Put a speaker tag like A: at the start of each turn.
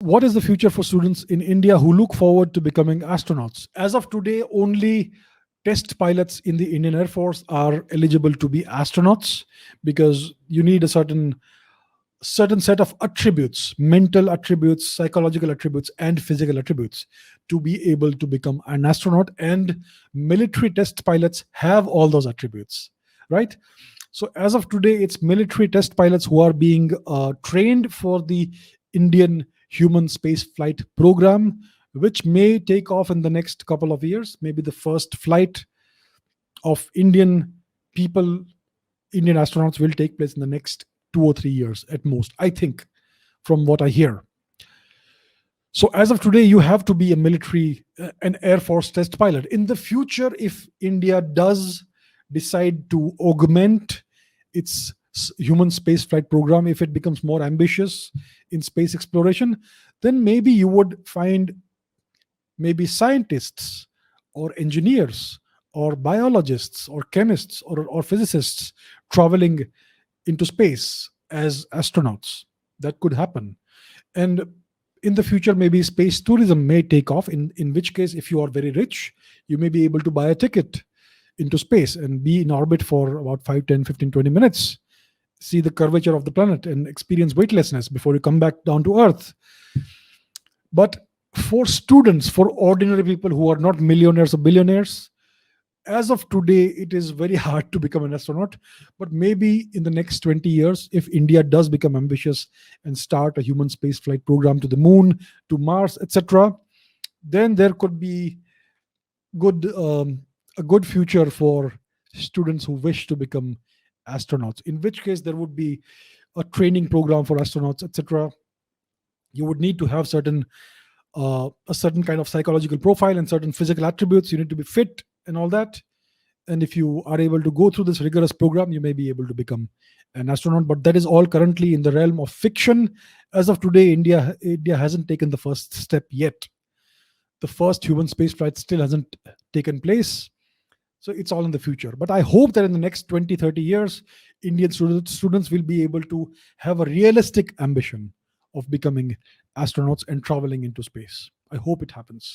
A: what is the future for students in India who look forward to becoming astronauts? As of today, only test pilots in the Indian Air Force are eligible to be astronauts, because you need a certain set of attributes, mental attributes, psychological attributes, and physical attributes, to be able to become an astronaut. And military test pilots have all those attributes, right? So as of today, it's military test pilots who are being trained for the Indian human space flight program, which may take off in the next couple of years. Maybe the first flight of people, Indian astronauts, will take place in the next 2 or 3 years at most, I think, from what I hear. So as of today, you have to be a military, an Air Force test pilot. In the future, if India does decide to augment its human space flight program, if it becomes more ambitious in space exploration, then maybe you would find maybe scientists or engineers or biologists or chemists or physicists traveling into space as astronauts. That could happen. And in the future, maybe space tourism may take off, in which case, if you are very rich, you may be able to buy a ticket into space and be in orbit for about 5, 10, 15, 20 minutes, see the curvature of the planet and experience weightlessness before you come back down to Earth. But for students, for ordinary people who are not millionaires or billionaires, as of today, it is very hard to become an astronaut. But maybe in the next 20 years, if India does become ambitious and start a human space flight program to the moon, to Mars, etc., then there could be a good future for students who wish to become astronauts. In which case, there would be a training program for astronauts, etc. You would need to have a certain kind of psychological profile and certain physical attributes. You need to be fit and all that. And if you are able to go through this rigorous program, you may be able to become an astronaut. But that is all currently in the realm of fiction. As of today, India hasn't taken the first step yet. The first human space flight still hasn't taken place. So it's all in the future. But I hope that in the next 20, 30 years, Indian students will be able to have a realistic ambition of becoming astronauts and traveling into space. I hope it happens.